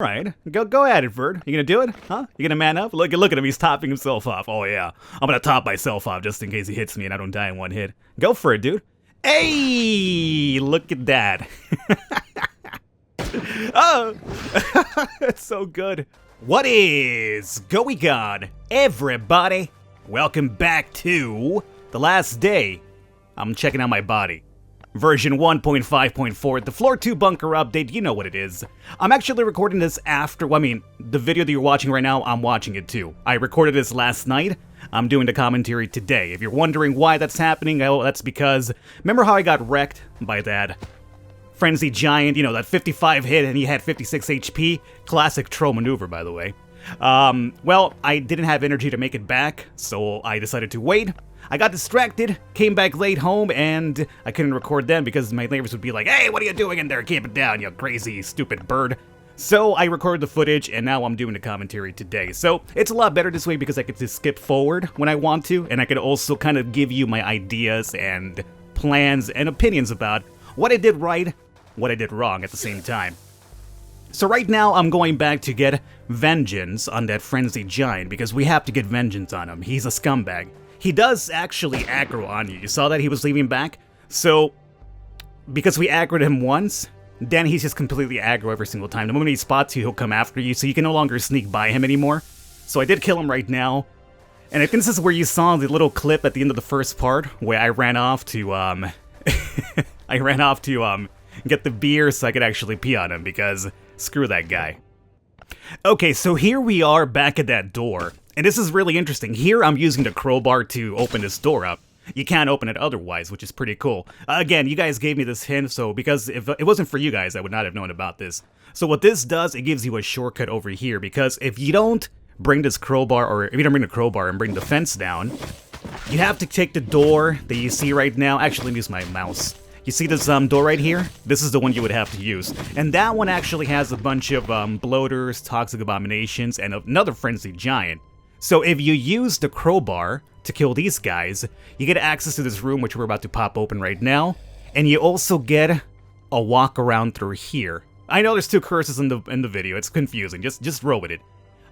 Right, go at it, Verd. You gonna do it? Huh? You gonna man up? Look at him, he's topping himself off. Oh yeah, I'm gonna top myself off just in case he hits me and I don't die in one hit. Go for it, dude. Hey, look at that. Oh, it's so good. What is going on, everybody? Welcome back to the last day. I'm checking out my body. Version 1.5.4, the Floor 2 bunker update, you know what it is. I'm actually recording this after, well, I mean, the video that you're watching right now, I'm watching it too. I recorded this last night, I'm doing the commentary today. If you're wondering why that's happening, oh, that's because, remember how I got wrecked by that Frenzy Giant, you know, that 55 hit and he had 56 HP? Classic troll maneuver, by the way. Well, I didn't have energy to make it back, so I decided to wait. I got distracted, came back late home, and I couldn't record then because my neighbors would be like, "Hey, what are you doing in there? Keep it down, you crazy, stupid bird." So I recorded the footage, and now I'm doing the commentary today. So it's a lot better this way because I get to skip forward when I want to, and I can also kind of give you my ideas and plans and opinions about what I did right, what I did wrong at the same time. So right now, I'm going back to get vengeance on that Frenzy Giant because we have to get vengeance on him. He's a scumbag. He does actually aggro on you. You saw that he was leaving back? So, because we aggroed him once, then he's just completely aggro every single time. The moment he spots you, he'll come after you, so you can no longer sneak by him anymore. So I did kill him right now. And I think this is where you saw the little clip at the end of the first part, where I ran off to, get the beer so I could actually pee on him, because screw that guy. Okay, so here we are back at that door. And this is really interesting. Here I'm using the crowbar to open this door up. You can't open it otherwise, which is pretty cool. Again, you guys gave me this hint, so because if it wasn't for you guys, I would not have known about this. So what this does, it gives you a shortcut over here, because if you don't bring this crowbar, or if you don't bring the crowbar and bring the fence down, you have to take the door that you see right now. Actually, let me use my mouse. You see this door right here? This is the one you would have to use. And that one actually has a bunch of bloaters, toxic abominations, and another frenzy giant. So if you use the crowbar to kill these guys, you get access to this room, which we're about to pop open right now, and you also get a walk around through here. I know there's two curses in the video, it's confusing, just roll with it.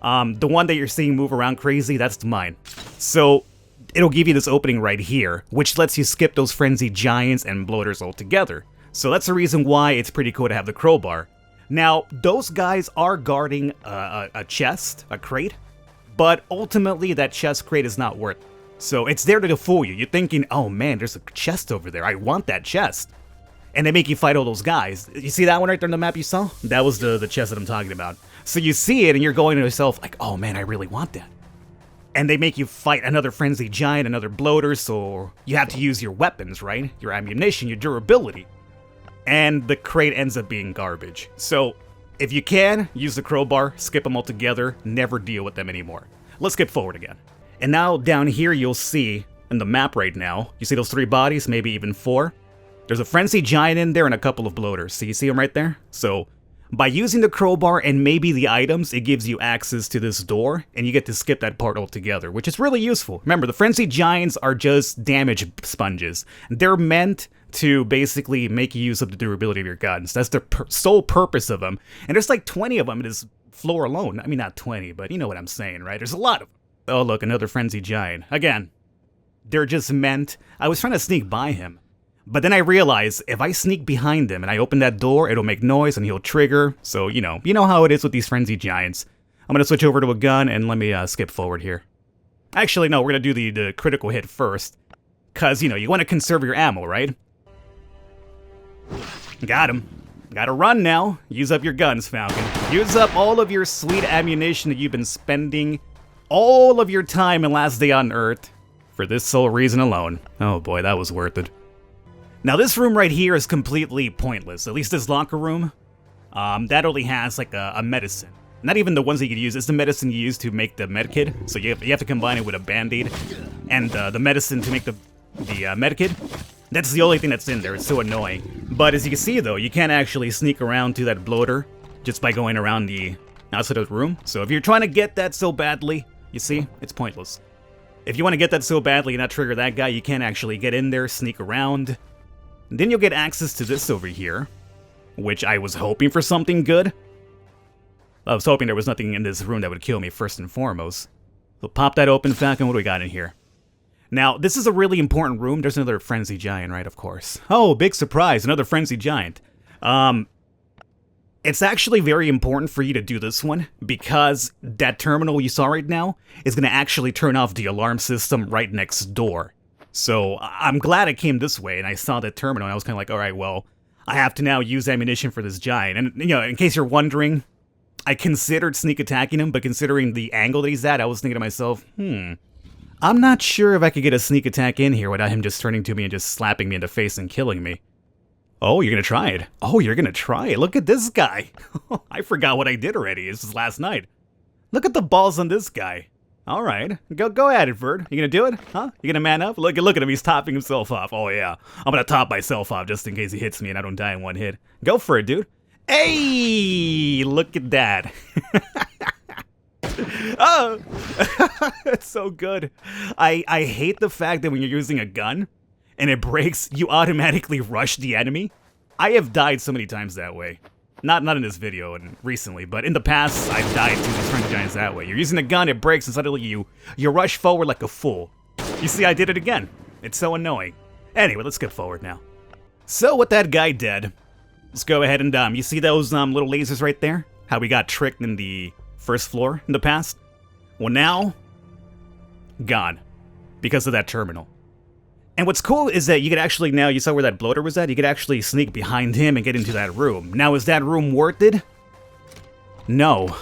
The one that you're seeing move around crazy, that's mine. So it'll give you this opening right here, which lets you skip those frenzy giants and bloaters altogether. So that's the reason why it's pretty cool to have the crowbar. Now, those guys are guarding a chest, a crate, but ultimately, that chest crate is not worth it. So it's there to fool you. You're thinking, oh man, there's a chest over there. I want that chest. And they make you fight all those guys. You see that one right there on the map you saw? That was the chest that I'm talking about. So you see it and you're going to yourself like, oh man, I really want that. And they make you fight another frenzy giant, another bloater, so you have to use your weapons, right? Your ammunition, your durability. And the crate ends up being garbage. So if you can, use the crowbar, skip them all together, never deal with them anymore. Let's skip forward again. And now down here you'll see, in the map right now, you see those 3 bodies, maybe even 4? There's a frenzy giant in there and a couple of bloaters. So you see them right there? So by using the crowbar and maybe the items, it gives you access to this door, and you get to skip that part altogether, which is really useful. Remember, the frenzy giants are just damage sponges. They're meant to basically make you use up the durability of your guns. That's the sole purpose of them. And there's like 20 of them in this floor alone. I mean, not 20, but you know what I'm saying, right? There's a lot of them. Oh, look, another frenzy giant. Again, they're just meant... I was trying to sneak by him, but then I realized if I sneak behind him and I open that door, it'll make noise and he'll trigger. So, you know how it is with these frenzy giants. I'm going to switch over to a gun and let me skip forward here. Actually, no, we're going to do the critical hit first. Because, you want to conserve your ammo, right? Got him. Gotta run now. Use up your guns, Falcon. Use up all of your sweet ammunition that you've been spending all of your time in Last Day on Earth for this sole reason alone. Oh boy, that was worth it. Now this room right here is completely pointless. At least this locker room. That only has like a medicine. Not even the ones that you could use. It's the medicine you use to make the medkit. So you have to combine it with a band-aid and the medicine to make the medkit. That's the only thing that's in there. It's so annoying. But as you can see, though, you can't actually sneak around to that bloater just by going around the outside of the room. So if you're trying to get that so badly, you see, it's pointless. If you want to get that so badly and not trigger that guy, you can't actually get in there, sneak around. Then you'll get access to this over here, which I was hoping for something good. I was hoping there was nothing in this room that would kill me first and foremost. So pop that open, Falcon. What do we got in here? Now, this is a really important room. There's another Frenzy Giant, right? Of course. Oh, big surprise. Another Frenzy Giant. It's actually very important for you to do this one because that terminal you saw right now is going to actually turn off the alarm system right next door. So I'm glad I came this way and I saw that terminal and I was kind of like, all right, well, I have to now use ammunition for this giant. And, you know, in case you're wondering, I considered sneak attacking him, but considering the angle that he's at, I was thinking to myself, I'm not sure if I could get a sneak attack in here without him just turning to me and just slapping me in the face and killing me. Oh, you're gonna try it. Oh, you're gonna try it. Look at this guy. I forgot what I did already. This was last night. Look at the balls on this guy. All right, go at it, Verd. You gonna do it? Huh? You gonna man up? Look at him. He's topping himself off. Oh yeah, I'm gonna top myself off just in case he hits me and I don't die in one hit. Go for it, dude. Hey, look at that. Oh, it's so good. I hate the fact that when you're using a gun and it breaks, you automatically rush the enemy. I have died so many times that way. Not in this video and recently, but in the past, I've died to these Frenzy Giants that way. You're using a gun, it breaks, and suddenly you rush forward like a fool. You see, I did it again. It's so annoying. Anyway, let's get forward now. So with that guy dead, let's go ahead and, you see those little lasers right there? How we got tricked in the first floor in the past? Well now, gone. Because of that terminal. And what's cool is that you could actually now, you saw where that bloater was at? You could actually sneak behind him and get into that room. Now, is that room worth it? No.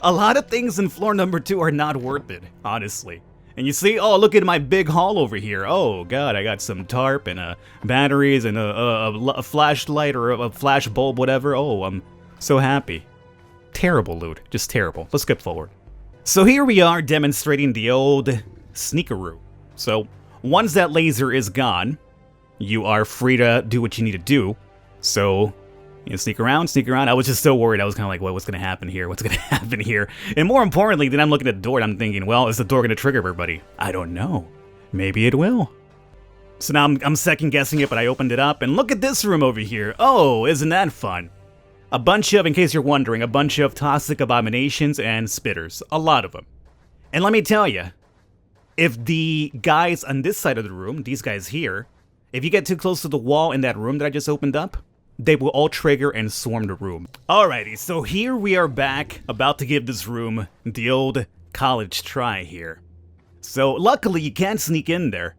A lot of things in floor number 2 are not worth it, honestly. And you see, oh, look at my big haul over here. Oh, God, I got some tarp and batteries and a flashlight or a flash bulb, whatever. Oh, I'm so happy. Terrible loot. Just terrible. Let's skip forward. So here we are demonstrating the old sneakeroo. So once that laser is gone, you are free to do what you need to do. So, you know, sneak around. I was just so worried. I was kind of like, well, what's going to happen here? What's going to happen here? And more importantly, then I'm looking at the door and I'm thinking, well, is the door going to trigger everybody? I don't know. Maybe it will. So now I'm second guessing it, but I opened it up and look at this room over here. Oh, isn't that fun? A bunch of, in case you're wondering, a bunch of toxic abominations and spitters. A lot of them. And let me tell you, if the guys on this side of the room, these guys here, if you get too close to the wall in that room that I just opened up, they will all trigger and swarm the room. Alrighty, so here we are back, about to give this room the old college try here. So luckily you can sneak in there.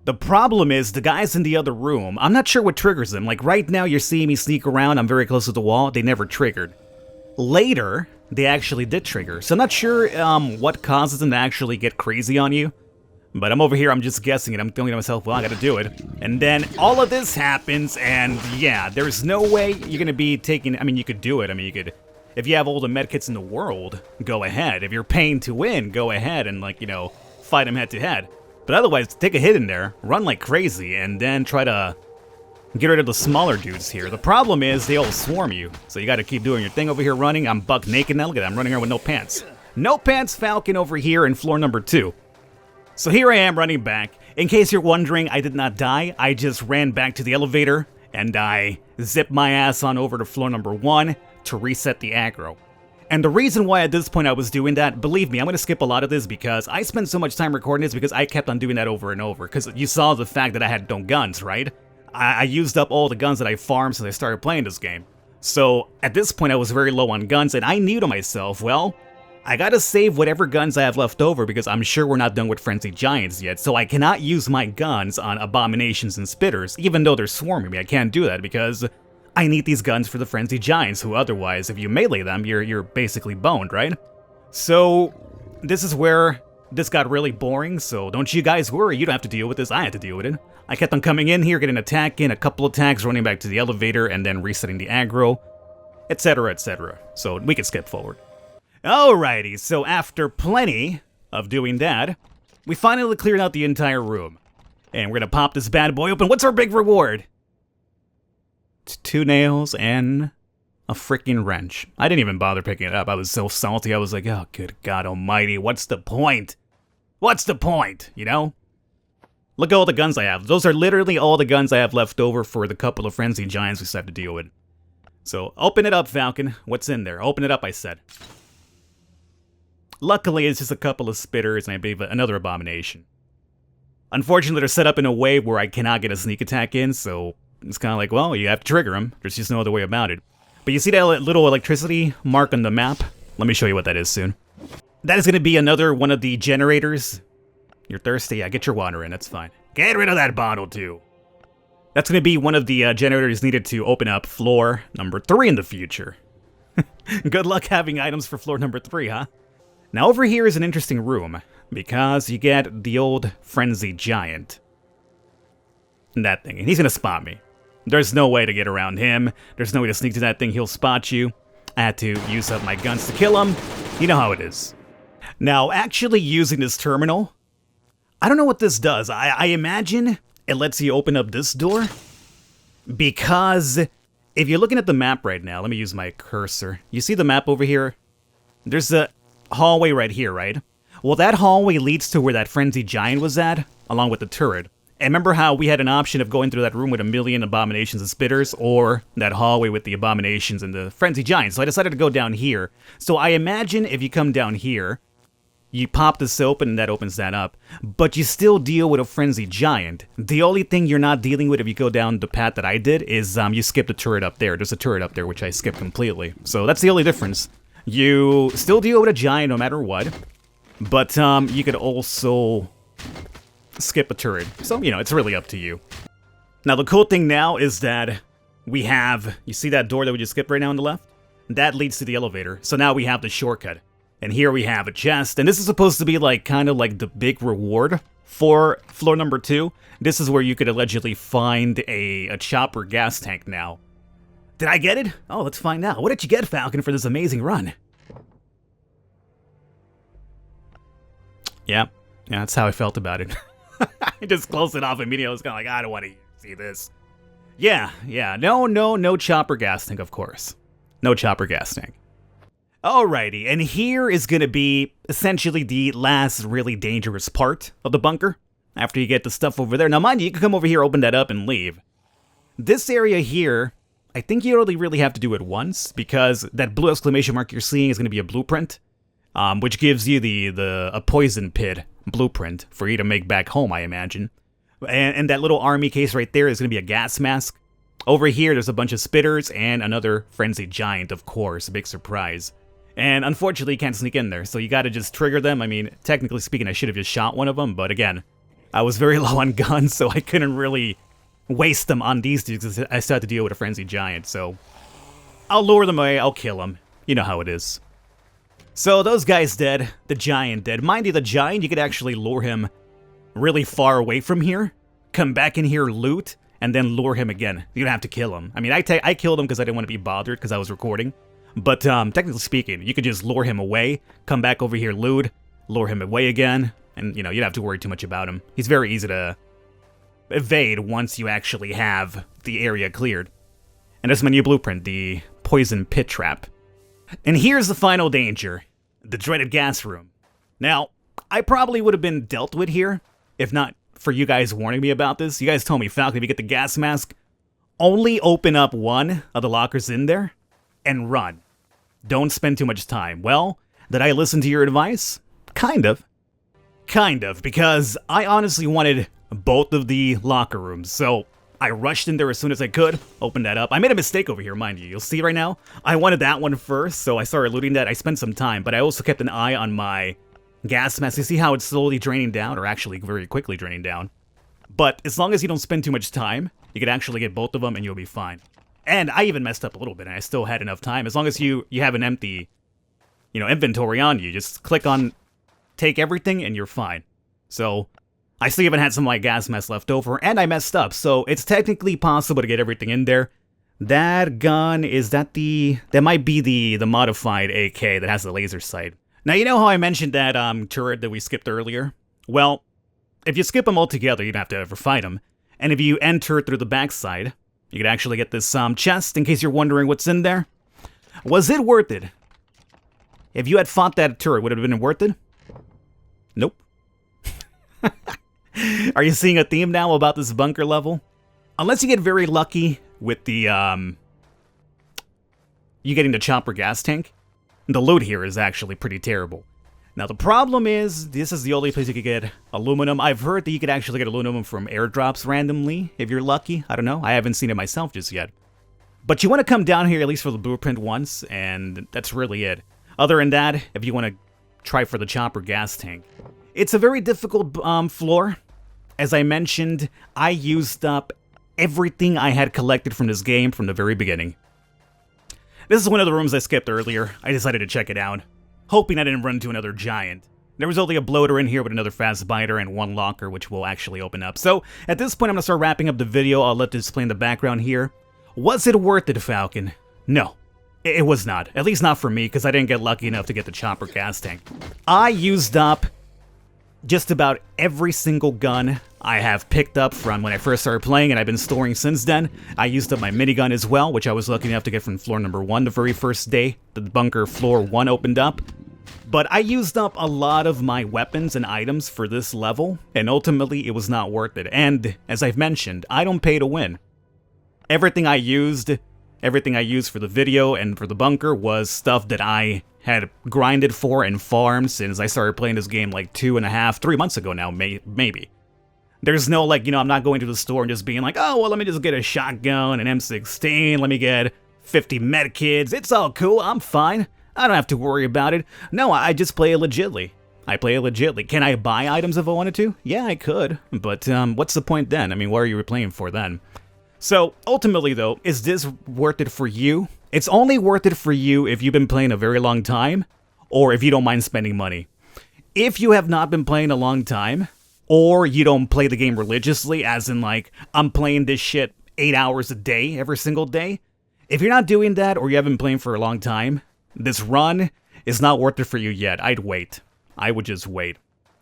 The problem is the guys in the other room, I'm not sure what triggers them. Like right now you're seeing me sneak around, I'm very close to the wall, they never triggered. Later, they actually did trigger. So I'm not sure what causes them to actually get crazy on you. But I'm over here, I'm just guessing it. I'm thinking to myself, well, I gotta do it. And then all of this happens, and yeah, there's no way you're gonna be taking... I mean, you could do it. I mean, you could... If you have all the medkits in the world, go ahead. If you're paying to win, go ahead and, like, you know, fight them head to head. But otherwise, take a hit in there, run like crazy, and then try to get rid of the smaller dudes here. The problem is they all swarm you, so you gotta keep doing your thing over here running. I'm buck naked now. Look at that, I'm running around with no pants. No pants Falcon over here in floor number 2. So here I am running back. In case you're wondering, I did not die. I just ran back to the elevator, and I zipped my ass on over to floor number 1 to reset the aggro. And the reason why at this point I was doing that, believe me, I'm going to skip a lot of this because I spent so much time recording this because I kept on doing that over and over. Because you saw the fact that I had no guns, right? I used up all the guns that I farmed since I started playing this game. So at this point I was very low on guns and I knew to myself, well, I gotta save whatever guns I have left over because I'm sure we're not done with Frenzy Giants yet, so I cannot use my guns on abominations and spitters, even though they're swarming me. I can't do that because I need these guns for the Frenzy Giants, who otherwise, if you melee them, you're basically boned, right? So this is where this got really boring, so don't you guys worry, you don't have to deal with this, I had to deal with it. I kept on coming in here, getting an attack in, a couple attacks, running back to the elevator, and then resetting the aggro, etc, etc. So we can skip forward. Alrighty, so after plenty of doing that, we finally cleared out the entire room. And we're gonna pop this bad boy open. What's our big reward? 2 nails and a freaking wrench. I didn't even bother picking it up. I was so salty. I was like, oh, good God almighty, what's the point? What's the point, you know? Look at all the guns I have. Those are literally all the guns I have left over for the couple of Frenzy Giants we still have to deal with. So open it up, Falcon. What's in there? Open it up, I said. Luckily, it's just a couple of spitters and I believe another abomination. Unfortunately, they're set up in a way where I cannot get a sneak attack in, so it's kind of like, well, you have to trigger them. There's just no other way about it. But you see that little electricity mark on the map? Let me show you what that is soon. That is going to be another one of the generators. You're thirsty? Yeah, get your water in, that's fine. Get rid of that bottle, too. That's going to be one of the generators needed to open up floor number 3 in the future. Good luck having items for floor number 3, huh? Now over here is an interesting room, because you get the old frenzied giant. That thing, and he's going to spot me. There's no way to get around him. There's no way to sneak to that thing, he'll spot you. I had to use up my guns to kill him. You know how it is. Now, actually using this terminal, I don't know what this does. I imagine it lets you open up this door, because if you're looking at the map right now, let me use my cursor. You see the map over here? There's a hallway right here, right? Well, that hallway leads to where that frenzied giant was at, along with the turret. And remember how we had an option of going through that room with a million abominations and spitters, or that hallway with the abominations and the frenzied giant. So I decided to go down here. So I imagine if you come down here, you pop this open and that opens that up, but you still deal with a frenzied giant. The only thing you're not dealing with if you go down the path that I did is you skip the turret up there. There's a turret up there which I skipped completely. So that's the only difference. You still deal with a giant no matter what, but you could also skip a turret. So, you know, it's really up to you. Now, the cool thing now is that we have, you see that door that we just skipped right now on the left? That leads to the elevator. So now we have the shortcut. And here we have a chest, and this is supposed to be like kind of like the big reward for floor number 2. This is where you could allegedly find a chopper gas tank now. Did I get it? Oh, let's find out. What did you get, Falcon, for this amazing run? Yeah, that's how I felt about it. I just closed it off immediately. I was kind of like, I don't want to see this. Yeah, no chopper gas tank, of course. No chopper gas tank. Alrighty, and here is going to be essentially the last really dangerous part of the bunker. After you get the stuff over there. Now, mind you, you can come over here, open that up, and leave. This area here, I think you only really have to do it once, because that blue exclamation mark you're seeing is going to be a blueprint, which gives you a poison pit blueprint for you to make back home, I imagine. And that little army case right there is going to be a gas mask. Over here, there's a bunch of spitters and another frenzied giant, of course, a big surprise. And unfortunately, you can't sneak in there, so you gotta just trigger them. I mean, technically speaking, I should have just shot one of them, but again, I was very low on guns, so I couldn't really waste them on these dudes because I still had to deal with a frenzied giant, so I'll lure them away, I'll kill them. You know how it is. So those guys dead, the giant dead. Mind you, the giant, you could actually lure him really far away from here, come back in here, loot, and then lure him again. You don't have to kill him. I mean, I killed him because I didn't want to be bothered because I was recording. But technically speaking, you could just lure him away, come back over here, loot, lure him away again, and you know, you don't have to worry too much about him. He's very easy to evade once you actually have the area cleared. And that's my new blueprint, the poison pit trap. And here's the final danger, the dreaded gas room. Now, I probably would have been dealt with here, if not for you guys warning me about this. You guys told me, Falcon, if you get the gas mask, only open up one of the lockers in there, and run. Don't spend too much time. Well, did I listen to your advice? Kind of. Kind of, because I honestly wanted both of the locker rooms, so I rushed in there as soon as I could, opened that up. I made a mistake over here, mind you. You'll see right now, I wanted that one first, so I started looting that. I spent some time, but I also kept an eye on my gas mask. You see how it's slowly draining down, or actually very quickly draining down. But as long as you don't spend too much time, you can actually get both of them and you'll be fine. And I even messed up a little bit, and I still had enough time. As long as you have an empty, inventory on you, just click on take everything, and you're fine. So, I still even had some of my gas mask left over, and I messed up, so it's technically possible to get everything in there. That gun, that might be the modified AK that has the laser sight. Now, you know how I mentioned that turret that we skipped earlier? Well, if you skip them all together, you don't have to ever fight them. And if you enter through the backside, you could actually get this chest, in case you're wondering what's in there. Was it worth it? If you had fought that turret, would it have been worth it? Nope. Are you seeing a theme now about this bunker level? Unless you get very lucky with the you getting the chopper gas tank. The loot here is actually pretty terrible. Now the problem is, this is the only place you could get aluminum. I've heard that you could actually get aluminum from airdrops randomly, if you're lucky. I don't know, I haven't seen it myself just yet. But you want to come down here at least for the blueprint once, and that's really it. Other than that, if you want to try for the chopper gas tank. It's a very difficult floor. As I mentioned, I used up everything I had collected from this game from the very beginning. This is one of the rooms I skipped earlier. I decided to check it out, hoping I didn't run into another giant. There was only a bloater in here with another fast biter and one locker, which will actually open up. So, at this point, I'm going to start wrapping up the video. I'll let this play in the background here. Was it worth it, Falcon? No. It was not. At least not for me, because I didn't get lucky enough to get the chopper gas tank. I used up just about every single gun I have picked up from when I first started playing, and I've been storing since then. I used up my minigun as well, which I was lucky enough to get from floor number 1 the very first day the bunker floor 1 opened up. But I used up a lot of my weapons and items for this level, and ultimately it was not worth it. And, as I've mentioned, I don't pay to win. Everything I used for the video and for the bunker was stuff that I had grinded for and farmed since I started playing this game like 2.5, 3 months ago now, maybe. There's no, like, I'm not going to the store and just being like, oh, well, let me just get a shotgun, an M16, let me get 50 medkits, it's all cool, I'm fine. I don't have to worry about it. No, I just play it legitly. Can I buy items if I wanted to? Yeah, I could, but what's the point then? I mean, what are you playing for then? So, ultimately though, is this worth it for you? It's only worth it for you if you've been playing a very long time, or if you don't mind spending money. If you have not been playing a long time, or you don't play the game religiously, as in like, I'm playing this shit 8 hours a day, every single day. If you're not doing that, or you haven't been playing for a long time, this run is not worth it for you yet. I'd wait. I would just wait.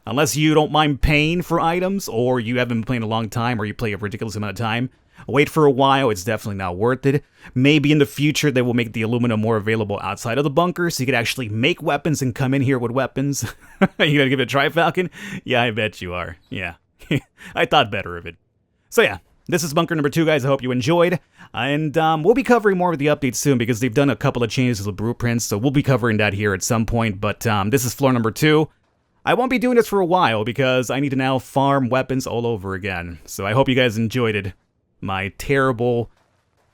Unless you don't mind paying for items, or you haven't been playing a long time, or you play a ridiculous amount of time, wait for a while, it's definitely not worth it. Maybe in the future they will make the aluminum more available outside of the bunker, so you could actually make weapons and come in here with weapons. You gonna give it a try, Falcon? Yeah, I bet you are. Yeah. I thought better of it. So yeah, this is bunker number 2, guys. I hope you enjoyed. And we'll be covering more of the updates soon, because they've done a couple of changes to the blueprints, so we'll be covering that here at some point. But this is floor number 2. I won't be doing this for a while, because I need to now farm weapons all over again. So I hope you guys enjoyed it. My terrible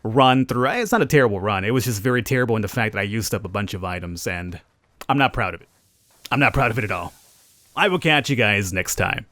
run through. It's not a terrible run. It was just very terrible in the fact that I used up a bunch of items, and I'm not proud of it. I'm not proud of it at all. I will catch you guys next time.